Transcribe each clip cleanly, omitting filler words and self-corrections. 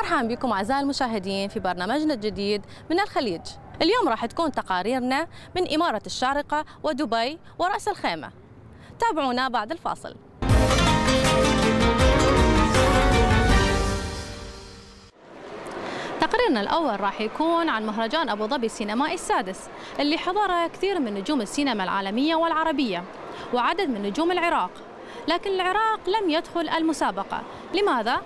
مرحبا بكم أعزائي المشاهدين في برنامجنا الجديد من الخليج. اليوم راح تكون تقاريرنا من إمارة الشارقة ودبي ورأس الخيمة. تابعونا بعد الفاصل. تقريرنا الأول راح يكون عن مهرجان أبو ظبي السينمائي السادس اللي حضره كثير من نجوم السينما العالمية والعربية وعدد من نجوم العراق، لكن العراق لم يدخل المسابقة. لماذا؟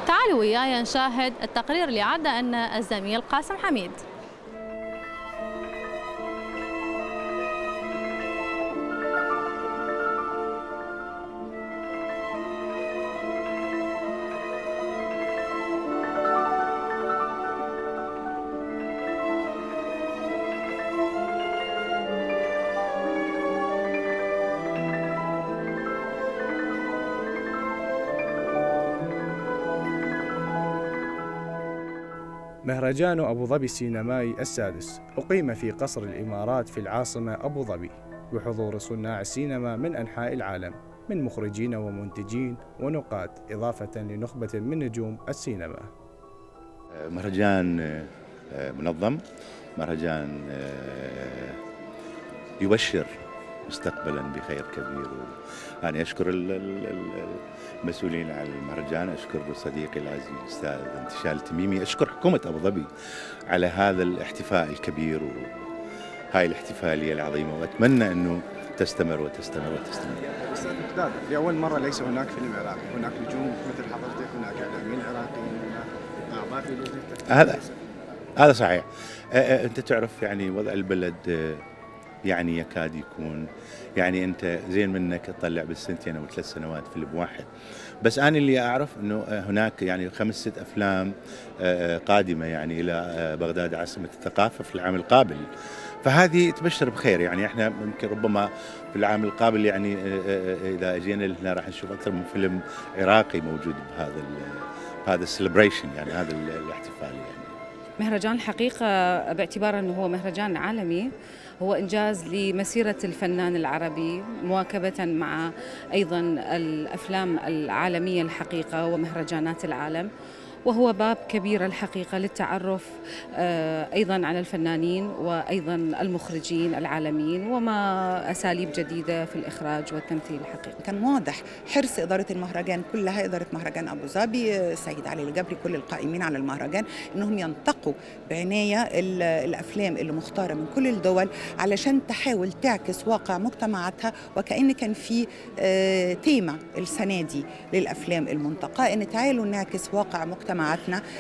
تعالوا وياي نشاهد التقرير اللي عد لنا الزميل قاسم حميد. مهرجان أبو ظبي السينمائي السادس أقيم في قصر الإمارات في العاصمة أبو ظبي بحضور صناع السينما من أنحاء العالم من مخرجين ومنتجين ونقاد، إضافة لنخبة من نجوم السينما. مهرجان منظم، مهرجان يبشر مستقبلا بخير كبير. أنا أشكر المسؤولين على المهرجان، أشكر صديقي العزيز الأستاذ انتشال التميمي، أشكر حكومة أبو ظبي على هذا الاحتفاء الكبير وهاي الاحتفالية العظيمة، وأتمنى أنه تستمر وتستمر وتستمر. أستاذ مقداد، لأول مرة ليس هناك فيلم عراقي، هناك نجوم مثل حضرتك، هناك إعلاميين عراقيين، هناك أعضاء في لجنة هذا صحيح. أنت تعرف يعني وضع البلد يعني يكاد يكون يعني أنت زين منك تطلع بالسنتين أو 3 سنوات فيلم واحد، بس أنا اللي أعرف أنه هناك يعني 5-6 أفلام قادمة يعني إلى بغداد عاصمة الثقافة في العام القابل، فهذه تبشر بخير. يعني احنا ممكن ربما في العام القابل يعني إذا جينا لهنا راح نشوف أكثر من فيلم عراقي موجود بهذا السليبريشن، يعني هذا الاحتفال. يعني مهرجان الحقيقة باعتباره أنه هو مهرجان عالمي هو إنجاز لمسيرة الفنان العربي، مواكبة مع أيضا الأفلام العالمية الحقيقة ومهرجانات العالم، وهو باب كبير الحقيقة للتعرف أيضا على الفنانين وأيضا المخرجين العالميين وما أساليب جديدة في الإخراج والتمثيل الحقيقي. كان واضح حرص إدارة المهرجان كلها، إدارة مهرجان أبو ظبي، السيد علي الجبري، كل القائمين على المهرجان، إنهم ينتقوا بعناية الأفلام اللي مختارة من كل الدول علشان تحاول تعكس واقع مجتمعاتها، وكأن كان في تيمة السنة دي للأفلام المنتقاة إن تعالوا نعكس واقع مجتمعاتنا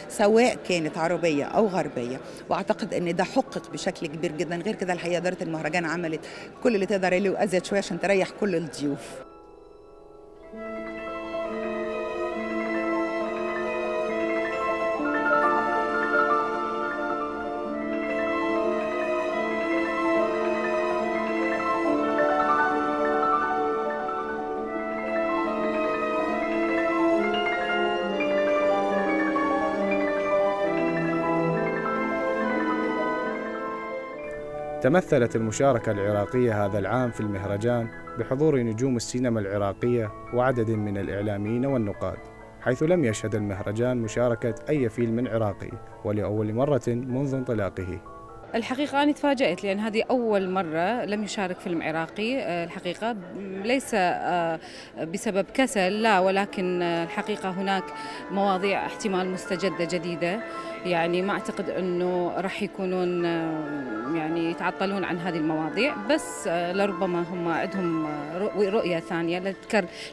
سواء كانت عربية أو غربية، وأعتقد أن ده حقق بشكل كبير جدا. غير كده الحقيقة إدارة المهرجان عملت كل اللي تقدر عليه وأزيد شوية عشان تريح كل الضيوف. تمثلت المشاركة العراقية هذا العام في المهرجان بحضور نجوم السينما العراقية وعدد من الإعلاميين والنقاد، حيث لم يشهد المهرجان مشاركة أي فيلم عراقي ولأول مرة منذ انطلاقه. الحقيقة أنا تفاجأت لأن هذه أول مرة لم يشارك فيلم عراقي، الحقيقة ليس بسبب كسل لا، ولكن الحقيقة هناك مواضيع احتمال مستجدة جديدة، يعني ما أعتقد أنه راح يكونون يعني يتعطلون عن هذه المواضيع، بس لربما هم عندهم رؤية ثانية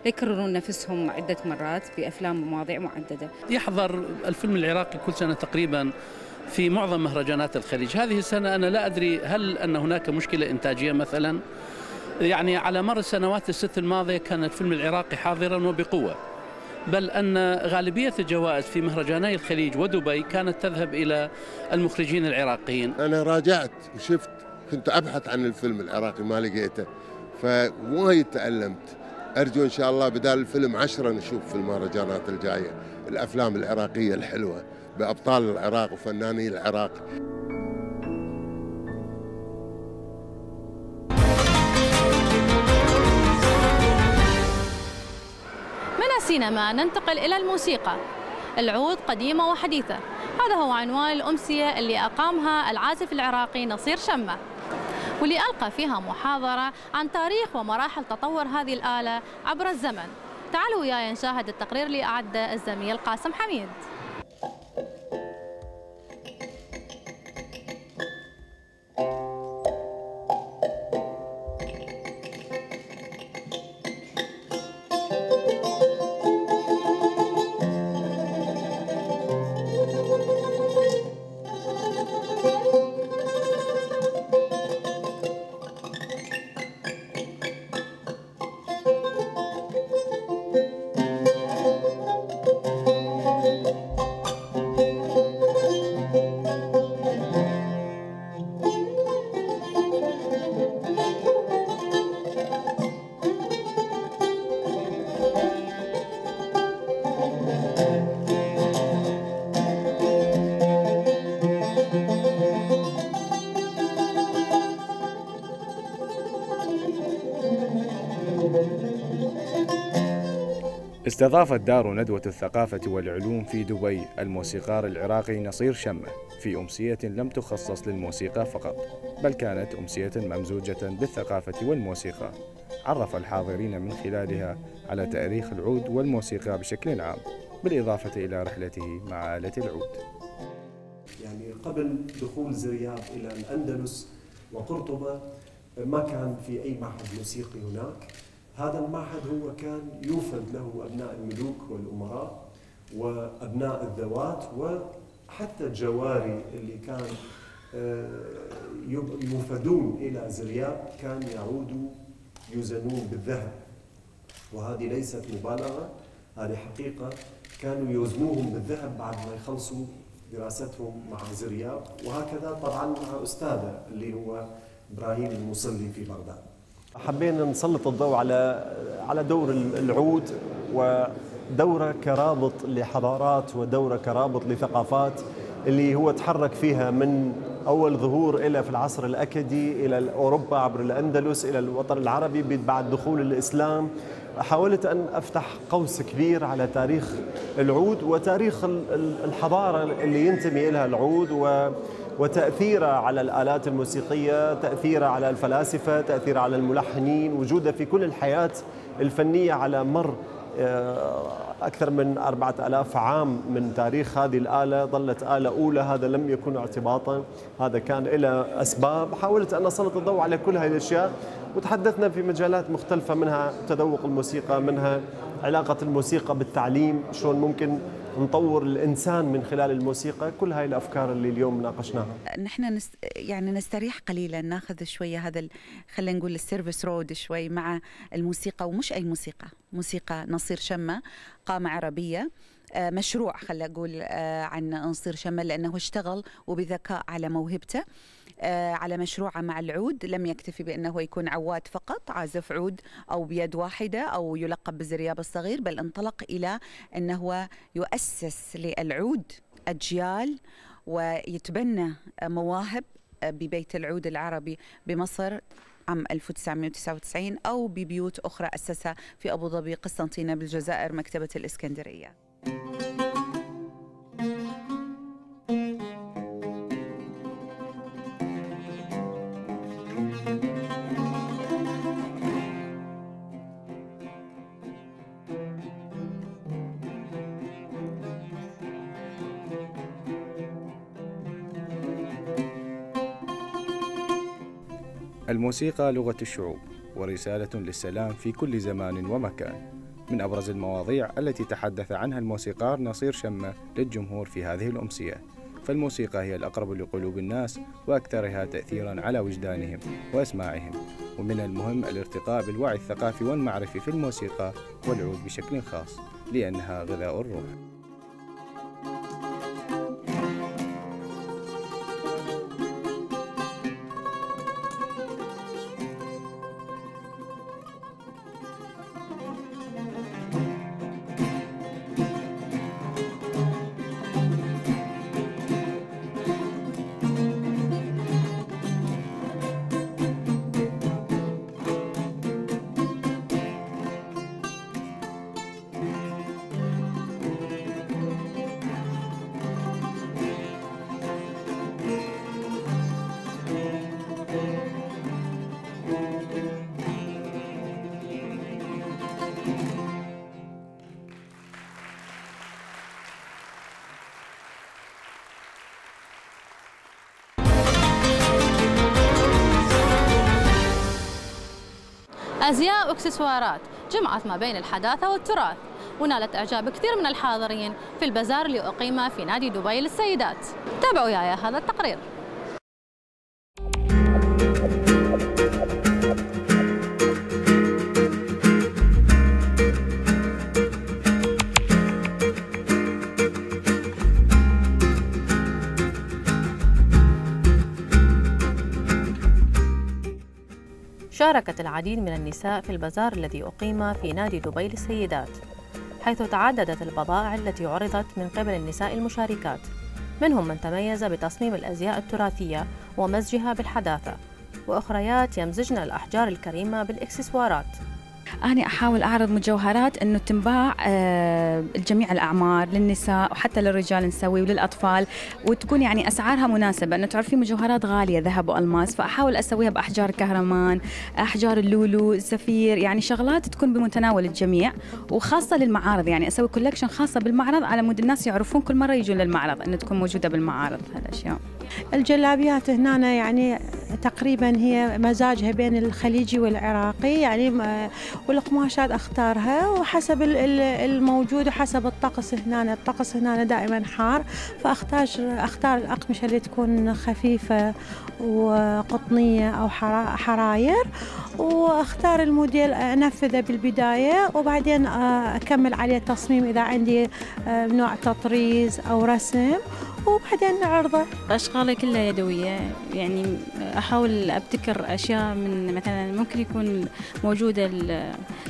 ليكررون نفسهم عدة مرات في أفلام ومواضيع معددة. يحضر الفيلم العراقي كل سنة تقريبا في معظم مهرجانات الخليج. هذه السنة أنا لا أدري هل أن هناك مشكلة إنتاجية مثلا، يعني على مر السنوات ال6 الماضية كان الفيلم العراقي حاضرا وبقوة، بل أن غالبية الجوائز في مهرجاني الخليج ودبي كانت تذهب إلى المخرجين العراقيين. أنا راجعت وشفت، كنت أبحث عن الفيلم العراقي ما لقيته، فوايد تألمت. أرجو إن شاء الله بدال الفيلم 10 نشوف في المهرجانات الجاية الأفلام العراقية الحلوة بأبطال العراق وفناني العراق. من السينما ننتقل إلى الموسيقى، العود قديمة وحديثة. هذا هو عنوان الأمسية اللي أقامها العازف العراقي نصير شمة، واللي ألقى فيها محاضرة عن تاريخ ومراحل تطور هذه الآلة عبر الزمن. تعالوا وياي نشاهد التقرير اللي أعده الزميل قاسم حميد. استضافت دار ندوة الثقافة والعلوم في دبي الموسيقار العراقي نصير شمة في أمسية لم تخصص للموسيقى فقط، بل كانت أمسية ممزوجة بالثقافة والموسيقى. عرف الحاضرين من خلالها على تاريخ العود والموسيقى بشكل عام، بالإضافة إلى رحلته مع آلة العود. يعني قبل دخول زرياب إلى الأندلس وقرطبة ما كان في أي معهد موسيقي هناك. هذا المعهد هو كان يوفد له أبناء الملوك والأمراء وأبناء الذوات وحتى الجواري اللي كان يوفدون إلى زرياب كان يعودوا يزنون بالذهب، وهذه ليست مبالغة، هذه حقيقة. كانوا يوزنوهم بالذهب بعد ما يخلصوا دراستهم مع زرياب، وهكذا طبعا مع أستاذه اللي هو إبراهيم المصلي في بغداد. حبينا نسلط الضوء على دور العود ودوره كرابط لحضارات ودوره كرابط لثقافات اللي هو تحرك فيها من أول ظهور إلى في العصر الأكدي إلى أوروبا عبر الأندلس إلى الوطن العربي بعد دخول الإسلام. حاولت أن أفتح قوس كبير على تاريخ العود وتاريخ الحضارة اللي ينتمي إليها العود وتأثيره على الآلات الموسيقية، تأثيره على الفلاسفة، تأثيره على الملحنين، وجوده في كل الحياة الفنية على مر أكثر من 4000 عام من تاريخ هذه الآلة. ظلت آلة أولى، هذا لم يكن اعتباطا، هذا كان له أسباب. حاولت أن أسلط الضوء على كل هذه الأشياء، وتحدثنا في مجالات مختلفة، منها تذوق الموسيقى، منها علاقة الموسيقى بالتعليم، شلون ممكن نطور الإنسان من خلال الموسيقى. كل هاي الأفكار اللي اليوم ناقشناها. نحن يعني نستريح قليلا، ناخذ شوية هذا خلينا نقول السيرفيس رود شوي مع الموسيقى، ومش أي موسيقى، موسيقى نصير شمة، قامة عربية، مشروع خلينا أقول عن نصير شمة، لأنه اشتغل وبذكاء على موهبته على مشروعه مع العود. لم يكتفي بأنه يكون عواد فقط، عازف عود أو بيد واحدة أو يلقب بالزرياب الصغير، بل انطلق إلى أنه يؤسس للعود أجيال ويتبنى مواهب ببيت العود العربي بمصر عام 1999 أو ببيوت أخرى أسسها في أبو ظبي، قسنطينة بالجزائر، مكتبة الإسكندرية. الموسيقى لغة الشعوب ورسالة للسلام في كل زمان ومكان. من أبرز المواضيع التي تحدث عنها الموسيقار نصير شمة للجمهور في هذه الأمسية، فالموسيقى هي الأقرب لقلوب الناس وأكثرها تأثيراً على وجدانهم وأسماعهم، ومن المهم الارتقاء بالوعي الثقافي والمعرفي في الموسيقى والعود بشكل خاص، لأنها غذاء الروح. أزياء وإكسسوارات جمعت ما بين الحداثة والتراث، ونالت إعجاب كثير من الحاضرين في البازار اللي أقيم في نادي دبي للسيدات. تابعوا وياي هذا التقرير. شاركت العديد من النساء في البازار الذي أقيم في نادي دبي للسيدات، حيث تعددت البضائع التي عرضت من قبل النساء المشاركات، منهم من تميز بتصميم الأزياء التراثية ومزجها بالحداثة، وأخريات يمزجن الأحجار الكريمة بالإكسسوارات. أنا أحاول أعرض مجوهرات أنه تنباع لجميع الأعمار، للنساء وحتى للرجال نسوي وللأطفال، وتكون يعني أسعارها مناسبة. أنه تعرفين مجوهرات غالية ذهب وألماس، فأحاول أسويها بأحجار كهرمان، أحجار اللولو، الزفير، يعني شغلات تكون بمتناول الجميع، وخاصة للمعارض. يعني أسوي كولكشن خاصة بالمعرض على مود الناس يعرفون كل مرة يجون للمعرض أنه تكون موجودة بالمعارض هالأشياء. الجلابيات هنا يعني تقريبا هي مزاجها بين الخليجي والعراقي، يعني والقماشات اختارها وحسب الموجود وحسب الطقس. هنا الطقس هنا دائما حار، فاختار الاقمشه اللي تكون خفيفه وقطنيه او حراير، واختار الموديل انفذه بالبدايه، وبعدين اكمل عليه تصميم اذا عندي نوع تطريز او رسم، وبعدين نعرضه. أشغالي كلها يدوية، يعني أحاول أبتكر أشياء من مثلا ممكن يكون موجودة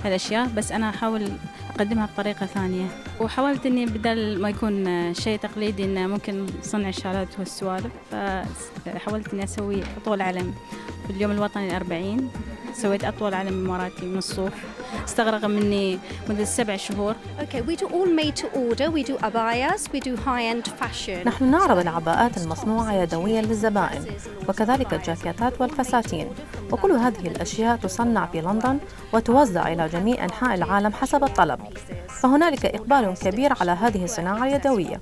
هالأشياء، بس أنا أحاول أقدمها بطريقة ثانية. وحاولت إني بدل ما يكون شيء تقليدي إنه ممكن صنع الشالات والسوالف، فحاولت إني أسوي أطول علم في اليوم الوطني 40. سويت أطول علم إماراتي من الصوف، استغرق مني مدة 7 شهور. Okay, we do all made to order. We do abayas, we do high-end fashion. نحن نعرض العباءات المصنوعة يدويا للزبائن، وكذلك الجاكيتات والفساتين، وكل هذه الأشياء تصنع في لندن وتوزع إلى جميع أنحاء العالم حسب الطلب، فهنالك إقبال كبير على هذه الصناعة اليدوية.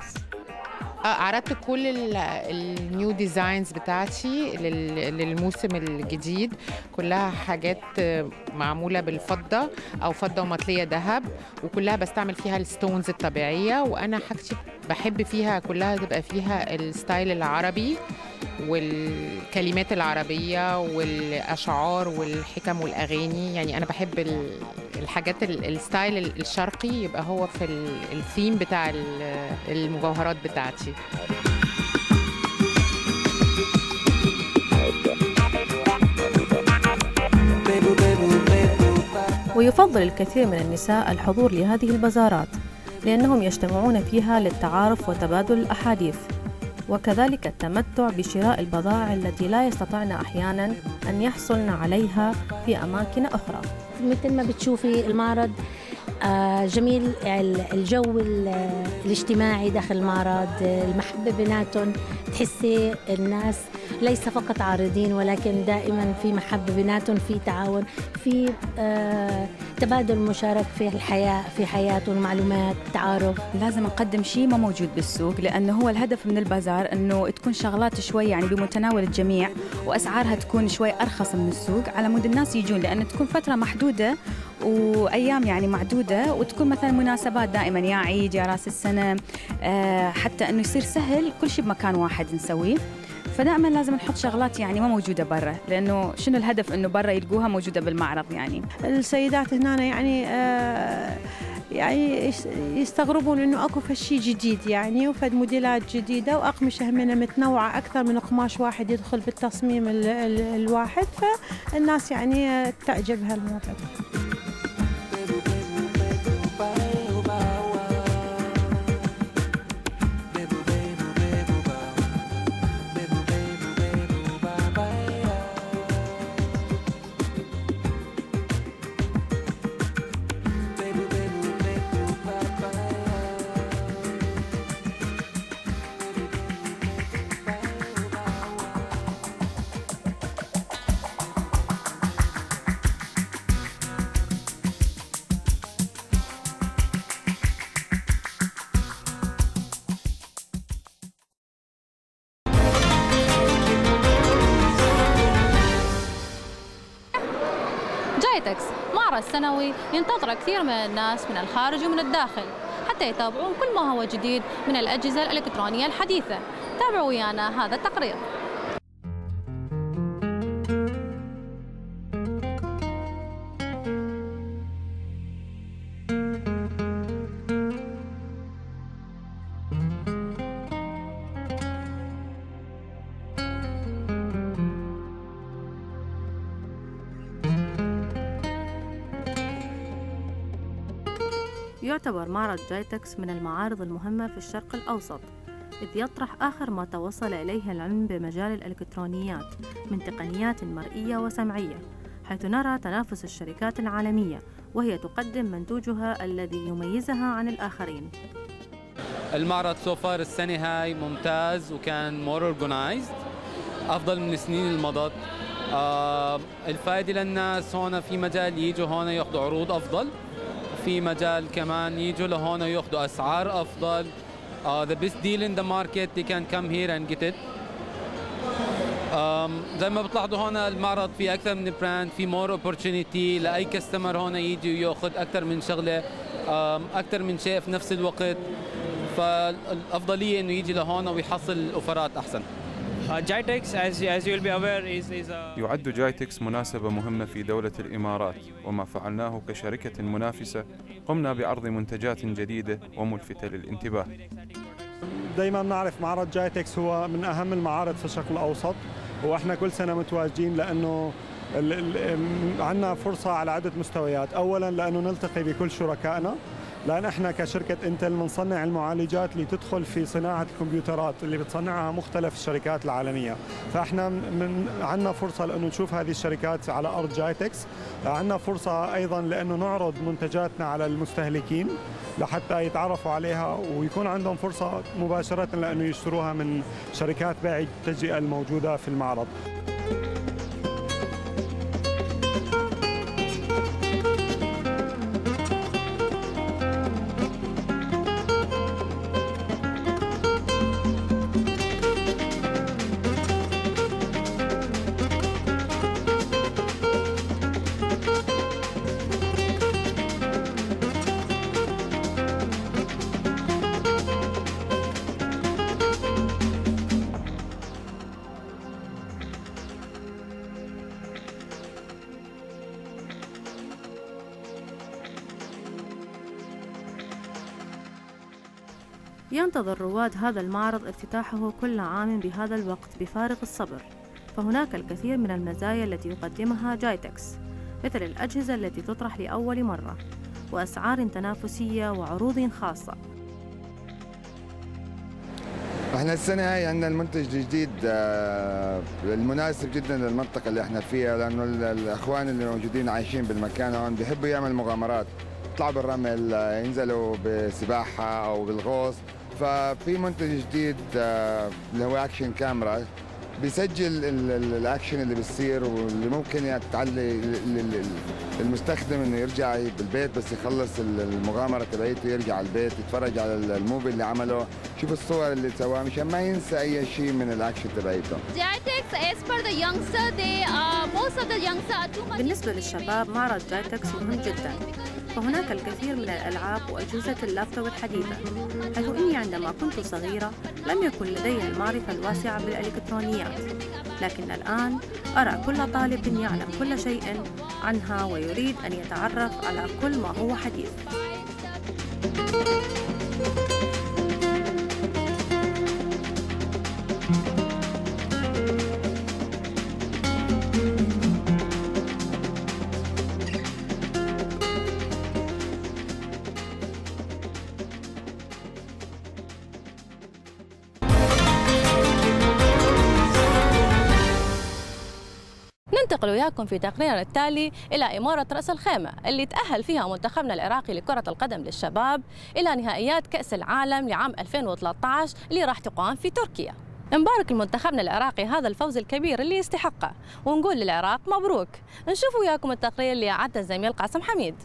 عرضت كل النيو ديزاينز بتاعتي للموسم الجديد، كلها حاجات معمولة بالفضة أو فضة ومطلية ذهب، وكلها بستعمل فيها الستونز الطبيعية، وأنا حاجتي بحب فيها كلها تبقى فيها الستايل العربي والكلمات العربية والأشعار والحكم والأغاني. يعني أنا بحب الحاجات الستايل الشرقي يبقى هو في الثيم بتاع المجوهرات بتاعتي. ويفضل الكثير من النساء الحضور لهذه البازارات، لأنهم يجتمعون فيها للتعارف وتبادل الأحاديث، وكذلك التمتع بشراء البضائع التي لا يستطعن أحياناً أن يحصلن عليها في أماكن أخرى. مثل ما بتشوفي المعرض جميل، الجو الاجتماعي داخل المعرض، المحبة بيناتهم، تحسي الناس ليس فقط عارضين ولكن دائما في محبة بيناتهم، في تعاون، في تبادل مشارك في الحياة، في حياتهم، معلومات، تعارف. لازم نقدم شيء ما موجود بالسوق، لأنه هو الهدف من البازار أنه تكون شغلات شوي يعني بمتناول الجميع، وأسعارها تكون شوي أرخص من السوق على مود الناس يجون، لأن تكون فترة محدودة وأيام يعني معدودة، وتكون مثلا مناسبات دائما، يا عيد يا راس السنة، حتى أنه يصير سهل كل شيء بمكان واحد نسويه. فدائما لازم نحط شغلات يعني ما موجودة برا، لأنه شنو الهدف أنه برا يلقوها موجودة بالمعرض. يعني السيدات هنا يعني يستغربون انه اكو فشي جديد، يعني وفد موديلات جديده واقمشه همنا متنوعه اكثر من قماش واحد يدخل بالتصميم الواحد، فالناس يعني تعجب هالموضوع. السنوي ينتظر كثير من الناس من الخارج ومن الداخل حتى يتابعون كل ما هو جديد من الأجهزة الإلكترونية الحديثة. تابعوا ويانا هذا التقرير. يعتبر معرض جايتكس من المعارض المهمة في الشرق الأوسط، إذ يطرح آخر ما توصل إليه العلم بمجال الإلكترونيات من تقنيات مرئية وسمعية، حيث نرى تنافس الشركات العالمية وهي تقدم منتوجها الذي يميزها عن الآخرين. المعرض سوفر السنة هاي ممتاز وكان مور اورجنايزد أفضل من السنين اللي مضت. الفائدة للناس هون في مجال يجوا هون ياخذوا عروض أفضل، في مجال كمان يجوا لهون ياخذوا أسعار أفضل. The best deal in the market they can come here and get it. زي ما بتلاحظوا هون المعرض في أكثر من براند، في more opportunity لأي كاستمر هون يجي وياخذ أكثر من شغلة، أكثر من شيء في نفس الوقت، فالأفضلية إنه يجي لهون ويحصل أوفرات أحسن. جايتكس as you will be aware is يعد جايتكس مناسبة مهمة في دولة الإمارات، وما فعلناه كشركة منافسة قمنا بعرض منتجات جديدة وملفتة للانتباه. دائما نعرف معرض جايتكس هو من أهم المعارض في الشرق الأوسط، وإحنا كل سنة متواجدين لأنه عندنا فرصة على عدة مستويات. أولا لأنه نلتقي بكل شركائنا، لأن احنا كشركة انتل بنصنع المعالجات اللي تدخل في صناعة الكمبيوترات اللي بتصنعها مختلف الشركات العالمية، فاحنا عندنا فرصة لأنه نشوف هذه الشركات على أرض جايتكس. عندنا فرصة أيضا لأنه نعرض منتجاتنا على المستهلكين لحتى يتعرفوا عليها ويكون عندهم فرصة مباشرة لأنه يشتروها من شركات بيع التجزئة الموجودة في المعرض. ينتظر رواد هذا المعرض افتتاحه كل عام بهذا الوقت بفارغ الصبر، فهناك الكثير من المزايا التي يقدمها جايتكس، مثل الأجهزة التي تطرح لأول مرة، وأسعار تنافسية وعروض خاصة. احنا السنة هاي عندنا المنتج الجديد المناسب جدا للمنطقة اللي احنا فيها، لأنه الأخوان اللي موجودين عايشين بالمكان هون بيحبوا يعملوا مغامرات، يطلعوا بالرمل، ينزلوا بسباحة أو بالغوص. ففي منتج جديد اللي هو أكشن كاميرا بيسجل الأكشن اللي بيصير، واللي ممكن تعلي المستخدم إنه يرجع بالبيت بس يخلص المغامرة تبعيته، يرجع البيت يتفرج على الموفي اللي عمله، يشوف الصور اللي سواها مشان ما ينسى أي شيء من الأكشن تبعيته. بالنسبة للشباب معرض جايتكس مهم جدا، فهناك الكثير من الألعاب وأجهزة اللابتوب الحديثة، حيث إني عندما كنت صغيرة لم يكن لدي المعرفة الواسعة بالإلكترونيات، لكن الآن أرى كل طالب يعلم كل شيء عنها ويريد أن يتعرف على كل ما هو حديث. ننتقل وياكم في تقريرنا التالي إلى إمارة رأس الخيمة اللي تأهل فيها منتخبنا العراقي لكرة القدم للشباب إلى نهائيات كأس العالم لعام 2013 اللي راح تقام في تركيا. نبارك لمنتخبنا العراقي هذا الفوز الكبير اللي يستحقه، ونقول للعراق مبروك. نشوف وياكم التقرير اللي أعده الزميل قاسم حميد.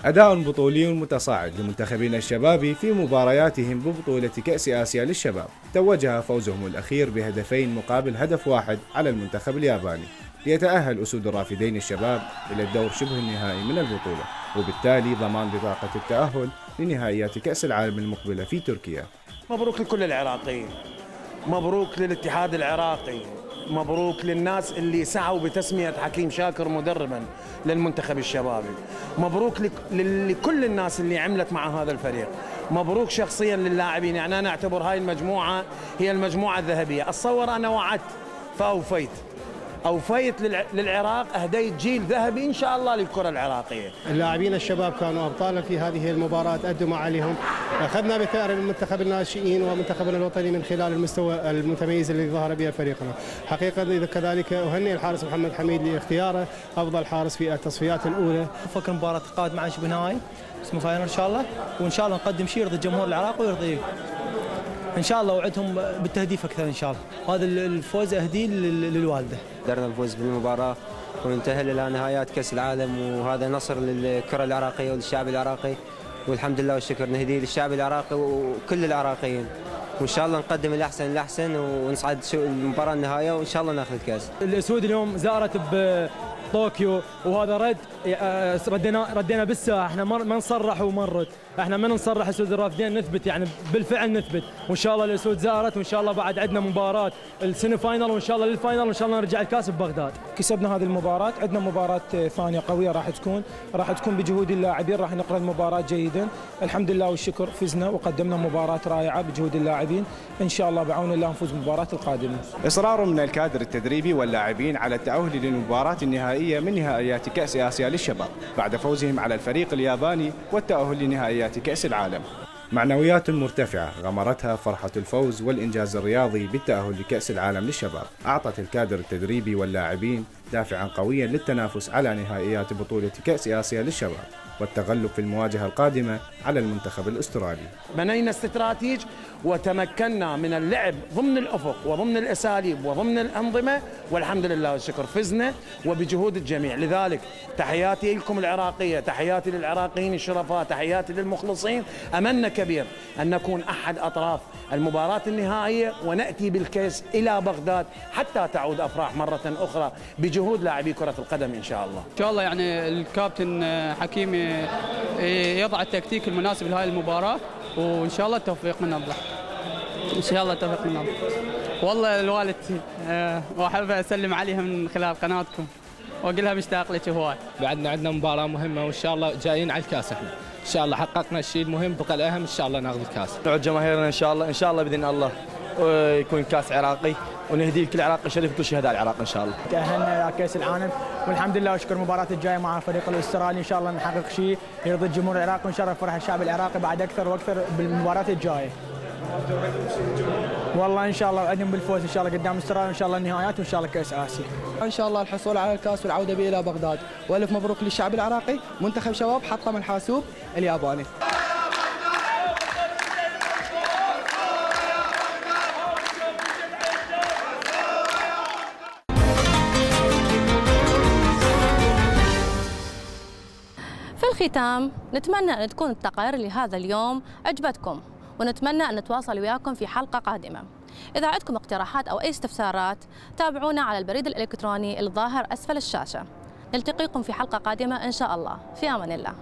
أداء بطولي متصاعد لمنتخبنا الشبابي في مبارياتهم ببطولة كأس آسيا للشباب، توجها فوزهم الأخير بهدفين مقابل هدف واحد على المنتخب الياباني، ليتأهل أسود الرافدين الشباب إلى الدور شبه النهائي من البطولة، وبالتالي ضمان بطاقة التأهل لنهائيات كأس العالم المقبلة في تركيا. مبروك لكل العراقيين، مبروك للاتحاد العراقي، مبروك للناس اللي سعوا بتسمية حكيم شاكر مدربا للمنتخب الشبابي، مبروك لكل الناس اللي عملت مع هذا الفريق، مبروك شخصيا للاعبين. يعني أنا أعتبر هاي المجموعة هي المجموعة الذهبية. أتصور أنا وعدت فأوفيت، أوفيت للعراق، أهديت جيل ذهبي إن شاء الله للكرة العراقية. اللاعبين الشباب كانوا أبطالا في هذه المباراة، أدوا ما عليهم. أخذنا بثأر المنتخب الناشئين ومنتخبنا الوطني من خلال المستوى المتميز الذي ظهر به فريقنا. حقيقة كذلك أهنئ الحارس محمد حميد لاختياره أفضل حارس في التصفيات الأولى. فكر مباراة قادمة عن شبه نهائي اسمه فاينل إن شاء الله، وإن شاء الله نقدم شيء يرضي الجمهور العراقي ويرضي ان شاء الله، وعدهم بالتهديف اكثر ان شاء الله. هذا الفوز اهديه للوالده. قدرنا نفوز بالمباراه وننتقل الى نهايات كاس العالم، وهذا نصر للكره العراقيه وللشعب العراقي، والحمد لله والشكر نهديه للشعب العراقي وكل العراقيين، وان شاء الله نقدم الاحسن الاحسن ونصعد المباراه النهائيه وان شاء الله ناخذ الكاس. الاسود اليوم زارت بطوكيو وهذا رد، ردينا بالساعه، احنا ما نصرح ومرت، احنا ما نصرح اسود الرافدين، نثبت يعني بالفعل نثبت، وان شاء الله الاسود زارت، وان شاء الله بعد عندنا مباراه السيمي فاينل، وان شاء الله للفاينل، وان شاء الله نرجع الكاس ببغداد. كسبنا هذه المباراه، عندنا مباراه ثانيه قويه راح تكون بجهود اللاعبين، راح نقرا المباراه جيدا، الحمد لله والشكر فزنا وقدمنا مباراه رائعه بجهود اللاعبين، ان شاء الله بعون الله نفوز بالمباراه القادمه. اصرار من الكادر التدريبي واللاعبين على التأهل للمباراه النهائيه من نهائيات كأس آسيا للشباب بعد فوزهم على الفريق الياباني والتأهل لنهائيات كأس العالم. معنويات مرتفعة غمرتها فرحة الفوز والإنجاز الرياضي بالتأهل لكأس العالم للشباب، أعطت الكادر التدريبي واللاعبين دافعا قويا للتنافس على نهائيات بطولة كأس آسيا للشباب والتغلب في المواجهة القادمة على المنتخب الأسترالي. بنينا استراتيج وتمكنا من اللعب ضمن الأفق وضمن الأساليب وضمن الأنظمة، والحمد لله والشكر فزنا وبجهود الجميع. لذلك تحياتي لكم العراقية، تحياتي للعراقيين الشرفاء، تحياتي للمخلصين. أملنا كبير أن نكون أحد أطراف المباراة النهائية ونأتي بالكأس إلى بغداد حتى تعود أفراح مرة أخرى بجهود لاعبي كرة القدم إن شاء الله. إن شاء الله يعني الكابتن حكيم يضع التكتيك المناسب لهذه المباراة، وإن شاء الله التوفيق من الله. إن شاء الله التوفيق من الله. والله الوالدتي وأحب أسلم عليها من خلال قناتكم وأقول لها مشتاق لك هواي. بعدنا عندنا مباراة مهمة وإن شاء الله جايين على الكاس احنا. إن شاء الله حققنا الشيء المهم، بقى الأهم إن شاء الله ناخذ الكاس. نعود جماهيرنا إن شاء الله بإذن الله ويكون كاس عراقي ونهدي لكل عراقي شريف كل شهداء العراق ان شاء الله. تأهلنا كاس العالم والحمد لله وشكر المباراة الجاية مع الفريق الاسترالي، ان شاء الله نحقق شيء يرضي الجمهور العراقي ونشرف فرح الشعب العراقي بعد اكثر واكثر بالمباراة الجاية. والله ان شاء الله وعدهم بالفوز ان شاء الله قدام استراليا، وان شاء الله النهايات وان شاء الله كاس اسيا. ان شاء الله الحصول على الكاس والعودة به الى بغداد، والف مبروك للشعب العراقي، منتخب شباب حطم الحاسوب الياباني. في الختام نتمنى أن تكون التقارير لهذا اليوم عجبتكم، ونتمنى أن نتواصل وياكم في حلقة قادمة. إذا عندكم اقتراحات أو أي استفسارات تابعونا على البريد الإلكتروني الظاهر أسفل الشاشة. نلتقيكم في حلقة قادمة إن شاء الله. في أمان الله.